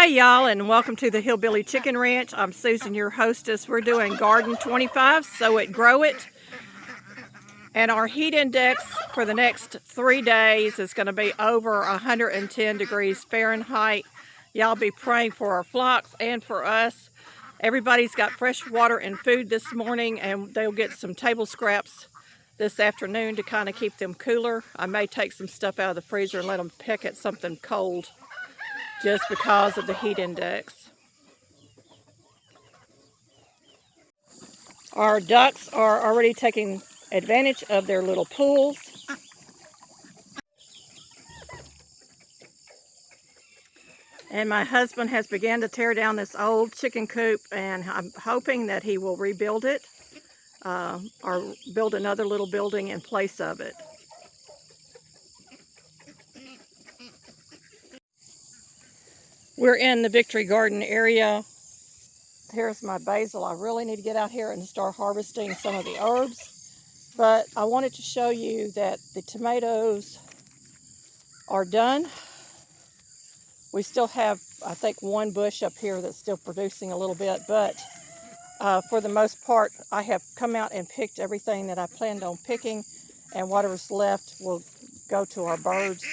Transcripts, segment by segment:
Hey y'all, and welcome to the Hillbilly Chicken Ranch. I'm Susan, your hostess. We're doing Garden 25, Sow It, Grow It. And our heat index for the next 3 days is going to be over 110 degrees Fahrenheit. Y'all be praying for our flocks and for us. Everybody's got fresh water and food this morning, and they'll get some table scraps this afternoon to kind of keep them cooler. I may take some stuff out of the freezer and let them peck at something cold, just because of the heat index. Our ducks are already taking advantage of their little pools. And my husband has begun to tear down this old chicken coop, and I'm hoping that he will rebuild it or build another little building in place of it. We're in the Victory Garden area. Here's my basil. I really need to get out here and start harvesting some of the herbs. But I wanted to show you that the tomatoes are done. We still have, I think, one bush up here that's still producing a little bit. But for the most part, I have come out and picked everything that I planned on picking. And whatever's left will go to our birds,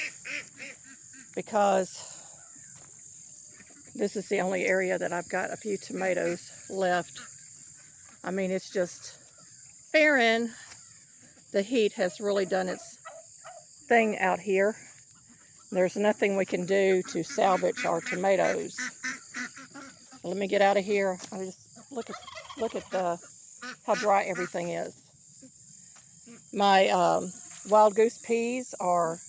because this is the only area that I've got a few tomatoes left. I mean, it's just barren. The heat has really done its thing out here. There's nothing we can do to salvage our tomatoes. Let me get out of here. I just look at how dry everything is. My wild goose peas are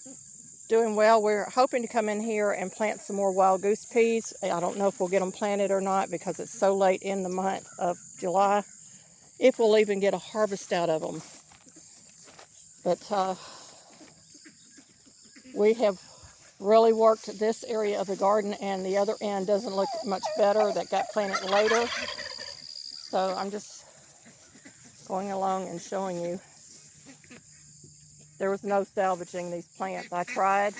doing well. We're hoping to come in here and plant some more wild goose peas. I don't know if we'll get them planted or not, because it's so late in the month of July, if we'll even get a harvest out of them. But we have really worked this area of the garden, and the other end doesn't look much better. That got planted later. So I'm just going along and showing you. There was no salvaging these plants. I tried.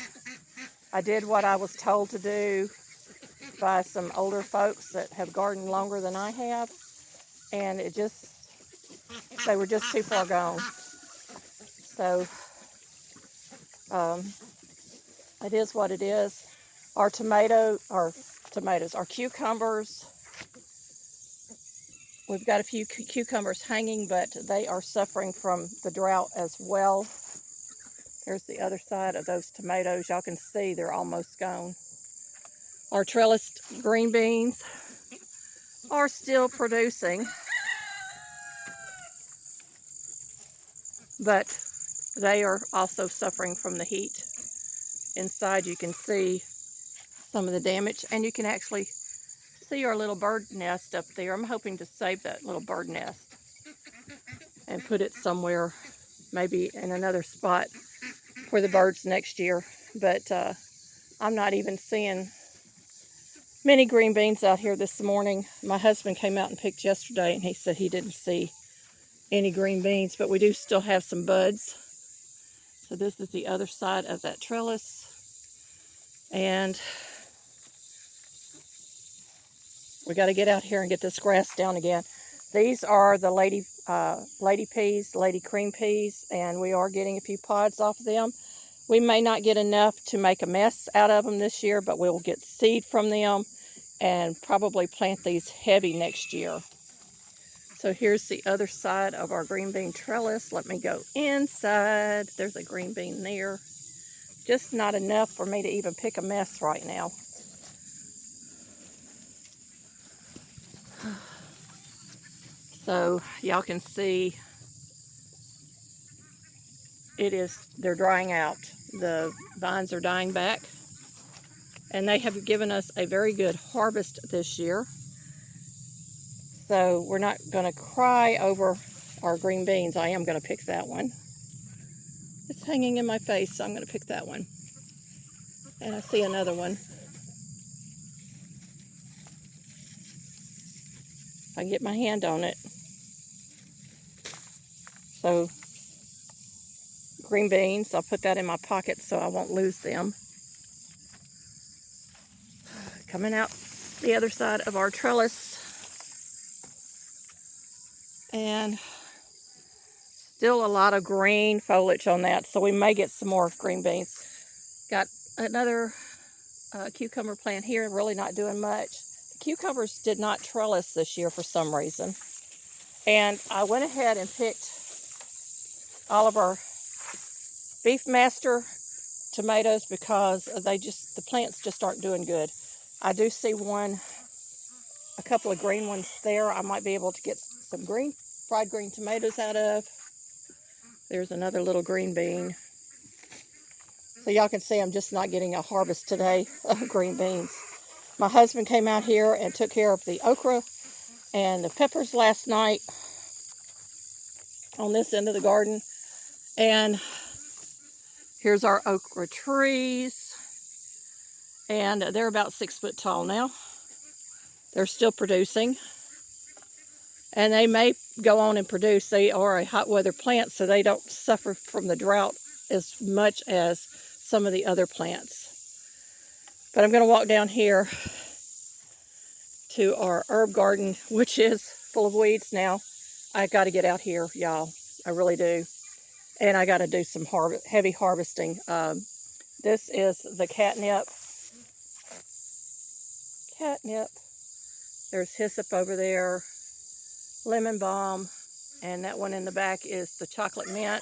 I did what I was told to do by some older folks that have gardened longer than I have, and they were just too far gone. So it is what it is. Our cucumbers, we've got a few cucumbers hanging, but they are suffering from the drought as well. Here's the other side of those tomatoes. Y'all can see they're almost gone. Our trellised green beans are still producing, but they are also suffering from the heat. Inside you can see some of the damage, and you can actually see our little bird nest up there. I'm hoping to save that little bird nest and put it somewhere, maybe in another spot for the birds next year. But I'm not even seeing many green beans out here this morning. My husband came out and picked yesterday, and he said he didn't see any green beans, but we do still have some buds. So this is the other side of that trellis, and we got to get out here and get this grass down again. These are the lady peas, lady cream peas, and we are getting a few pods off of them. We may not get enough to make a mess out of them this year, but we'll get seed from them and probably plant these heavy next year. So here's the other side of our green bean trellis. Let me go inside. There's a green bean there. Just not enough for me to even pick a mess right now. So y'all can see they're drying out. The vines are dying back, and they have given us a very good harvest this year. So we're not going to cry over our green beans. I am going to pick that one. It's hanging in my face, so I'm going to pick that one. And I see another one. If I can get my hand on it. So green beans, I'll put that in my pocket so I won't lose them. Coming out the other side of our trellis. And still a lot of green foliage on that, so we may get some more green beans. Got another cucumber plant here, really not doing much. The cucumbers did not trellis this year for some reason. And I went ahead and picked all of our Beefmaster tomatoes because the plants just aren't doing good. I do see a couple of green ones there. I might be able to get some fried green tomatoes out of. There's another little green bean. So y'all can see I'm just not getting a harvest today of green beans. My husband came out here and took care of the okra and the peppers last night on this end of the garden. And here's our okra trees. And they're about 6 foot tall now. They're still producing. And they may go on and produce. They are a hot weather plant, so they don't suffer from the drought as much as some of the other plants. But I'm going to walk down here to our herb garden, which is full of weeds now. I got to get out here, y'all. I really do. And I got to do some heavy harvesting. This is the catnip. There's hyssop over there, lemon balm, and that one in the back is the chocolate mint.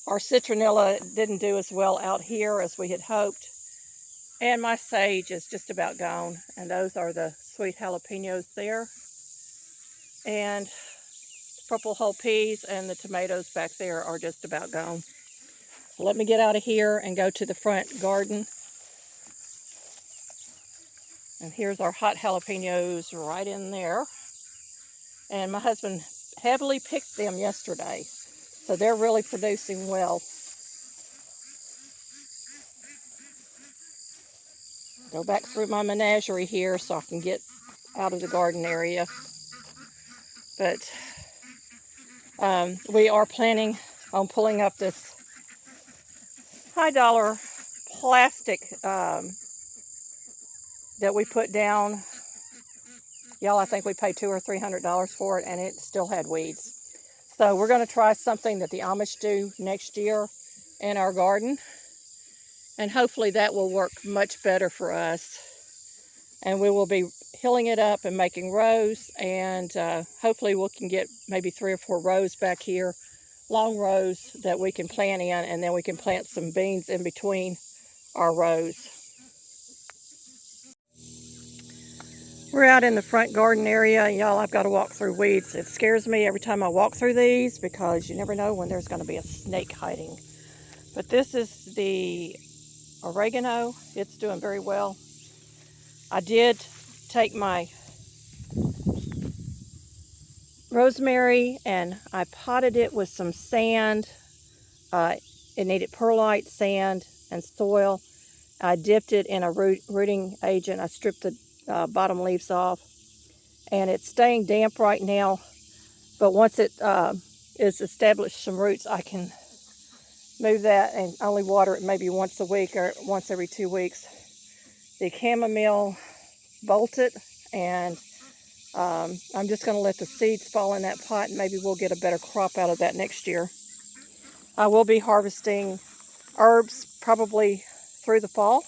Our citronella didn't do as well out here as we had hoped. And my sage is just about gone. And those are the sweet jalapenos there. And purple whole peas and the tomatoes back there are just about gone. So let me get out of here and go to the front garden. And here's our hot jalapenos right in there. And my husband heavily picked them yesterday. So they're really producing well. Go back through my menagerie here so I can get out of the garden area. But we are planning on pulling up this high-dollar plastic that we put down. Y'all, I think we paid $200 or $300 for it, and it still had weeds. So we're going to try something that the Amish do next year in our garden. And hopefully that will work much better for us. And we will be hilling it up and making rows. And hopefully we can get maybe 3 or 4 rows back here. Long rows that we can plant in. And then we can plant some beans in between our rows. We're out in the front garden area. Y'all, I've got to walk through weeds. It scares me every time I walk through these because you never know when there's going to be a snake hiding. But this is the oregano. It's doing very well. I did take my rosemary and I potted it with some sand. It needed perlite, sand, and soil. I dipped it in a rooting agent. I stripped the bottom leaves off. And it's staying damp right now. But once it is established some roots, I can move that and only water it maybe once a week or once every 2 weeks. The chamomile bolted, and I'm just going to let the seeds fall in that pot, and maybe we'll get a better crop out of that next year. I will be harvesting herbs probably through the fall,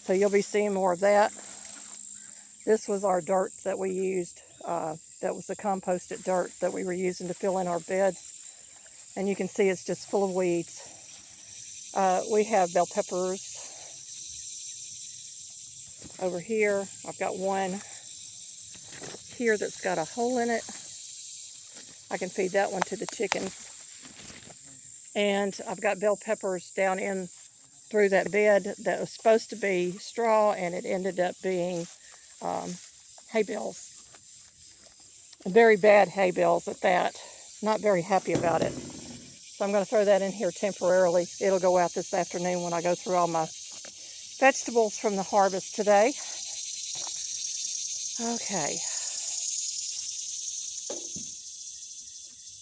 so you'll be seeing more of that. This was our dirt that we used. That was the composted dirt that we were using to fill in our beds. And you can see it's just full of weeds. We have bell peppers over here. I've got one here that's got a hole in it. I can feed that one to the chickens. And I've got bell peppers down in through that bed that was supposed to be straw, and it ended up being hay bales. Very bad hay bales at that. Not very happy about it. So I'm going to throw that in here temporarily. It'll go out this afternoon when I go through all my vegetables from the harvest today. Okay.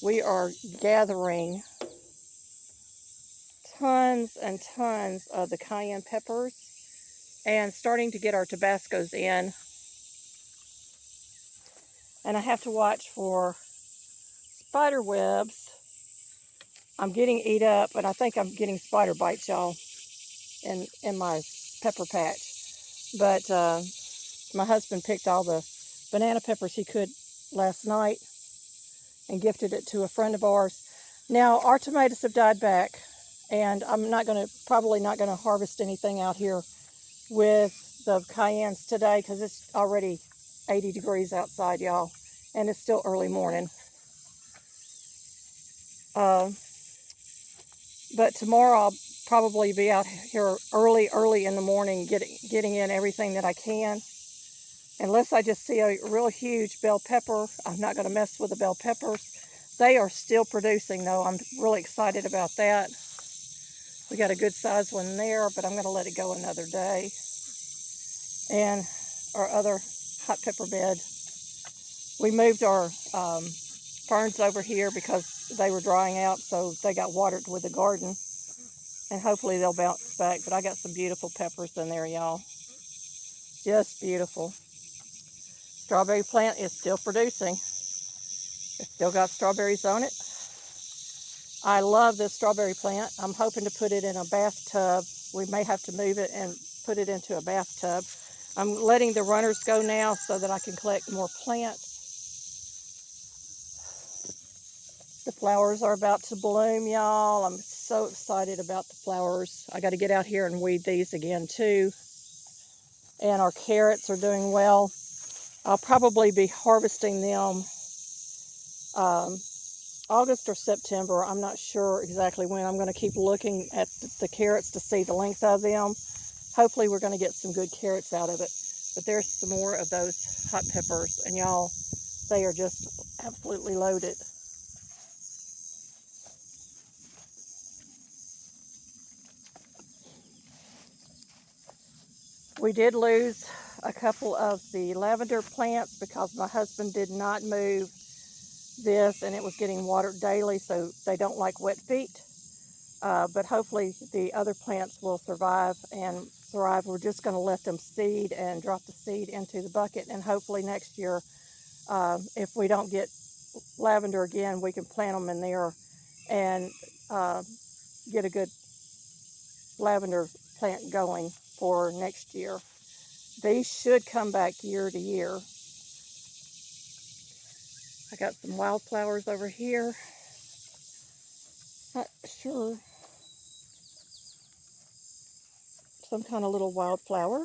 We are gathering tons and tons of the cayenne peppers and starting to get our Tabascos in. And I have to watch for spider webs. I'm getting eat up, and I think I'm getting spider bites, y'all, in my pepper patch. But my husband picked all the banana peppers he could last night and gifted it to a friend of ours. Now, our tomatoes have died back, and I'm probably not gonna harvest anything out here with the cayennes today because it's already 80 degrees outside, y'all, and it's still early morning. But tomorrow I'll probably be out here early in the morning getting in everything that I can. Unless I just see a real huge bell pepper, I'm not going to mess with the bell peppers. They are still producing, though. I'm really excited about that. We got a good size one there, but I'm going to let it go another day. And our other hot pepper bed, we moved our ferns over here because they were drying out, so they got watered with the garden. And hopefully they'll bounce back. But I got some beautiful peppers in there, y'all. Just beautiful. Strawberry plant is still producing. It's still got strawberries on it. I love this strawberry plant. I'm hoping to put it in a bathtub. We may have to move it and put it into a bathtub. I'm letting the runners go now so that I can collect more plants. The flowers are about to bloom, y'all. I'm so excited about the flowers. I got to get out here and weed these again too. And our carrots are doing well. I'll probably be harvesting them August or September. I'm not sure exactly when. I'm going to keep looking at the carrots to see the length of them. Hopefully we're going to get some good carrots out of it. But there's some more of those hot peppers. And y'all, they are just absolutely loaded. We did lose a couple of the lavender plants because my husband did not move this and it was getting watered daily, so they don't like wet feet. But hopefully the other plants will survive and thrive. We're just going to let them seed and drop the seed into the bucket, and hopefully next year, if we don't get lavender again, we can plant them in there and get a good lavender plant going for next year. These should come back year to year. I got some wildflowers over here. Not sure. Some kind of little wildflower.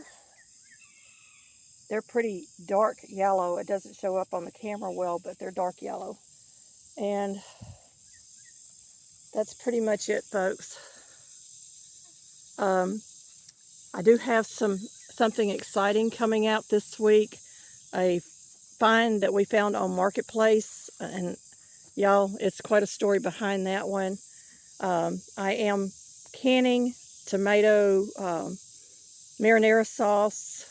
They're pretty dark yellow. It doesn't show up on the camera well, but they're dark yellow. And that's pretty much it, folks. I do have something exciting coming out this week. A find that we found on Marketplace, and y'all, it's quite a story behind that one. I am canning tomato marinara sauce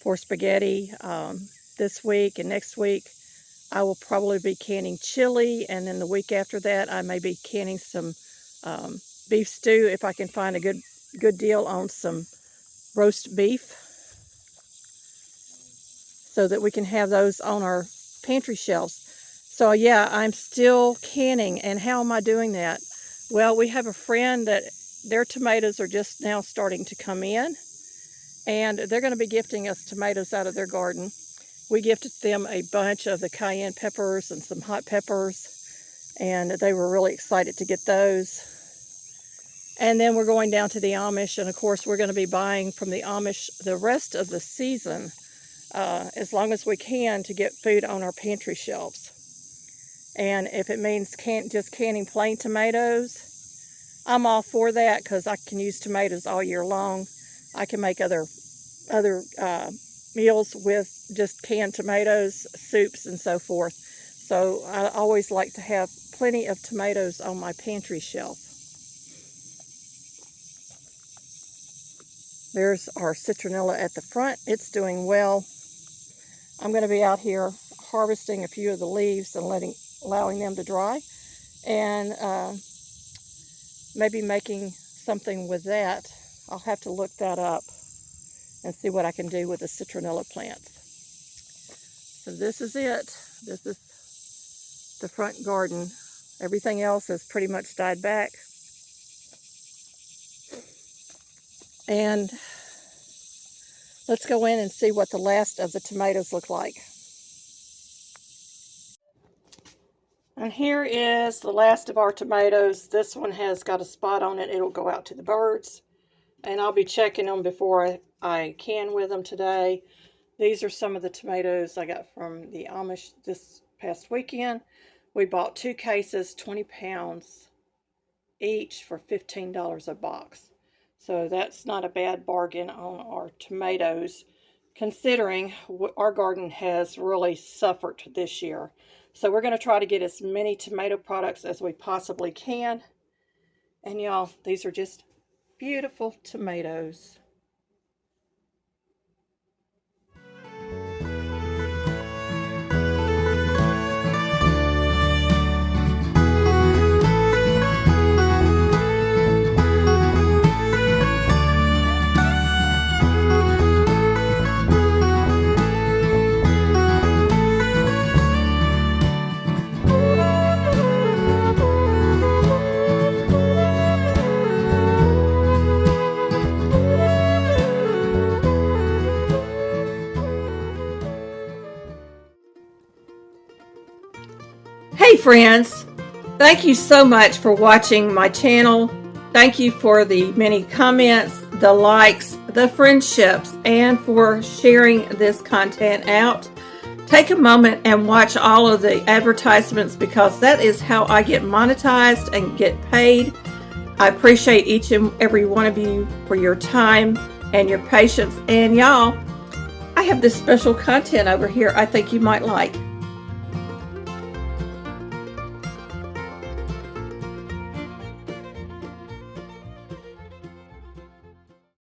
for spaghetti this week, and next week I will probably be canning chili, and then the week after that I may be canning some beef stew if I can find a good deal on some roast beef, so that we can have those on our pantry shelves. So yeah, I'm still canning. And how am I doing that? Well, we have a friend that their tomatoes are just now starting to come in, and they're going to be gifting us tomatoes out of their garden. We gifted them a bunch of the cayenne peppers and some hot peppers, and they were really excited to get those. And then we're going down to the Amish, and of course we're going to be buying from the Amish the rest of the season, as long as we can, to get food on our pantry shelves. And if it means just canning plain tomatoes, I'm all for that, because I can use tomatoes all year long. I can make other meals with just canned tomatoes, soups, and so forth. So I always like to have plenty of tomatoes on my pantry shelf. There's our citronella at the front. It's doing well. I'm going to be out here harvesting a few of the leaves and allowing them to dry. And maybe making something with that. I'll have to look that up and see what I can do with the citronella plants. So this is it. This is the front garden. Everything else has pretty much died back. And let's go in and see what the last of the tomatoes look like. And here is the last of our tomatoes. This one has got a spot on it. It'll go out to the birds. And I'll be checking them before I can with them today. These are some of the tomatoes I got from the Amish this past weekend. We bought 2 cases, 20 pounds each for $15 a box. So that's not a bad bargain on our tomatoes, considering our garden has really suffered this year. So we're going to try to get as many tomato products as we possibly can. And y'all, these are just beautiful tomatoes. Hey friends, thank you so much for watching my channel. Thank you for the many comments, the likes, the friendships, and for sharing this content out. Take a moment and watch all of the advertisements because that is how I get monetized and get paid. I appreciate each and every one of you for your time and your patience. And y'all, I have this special content over here I think you might like.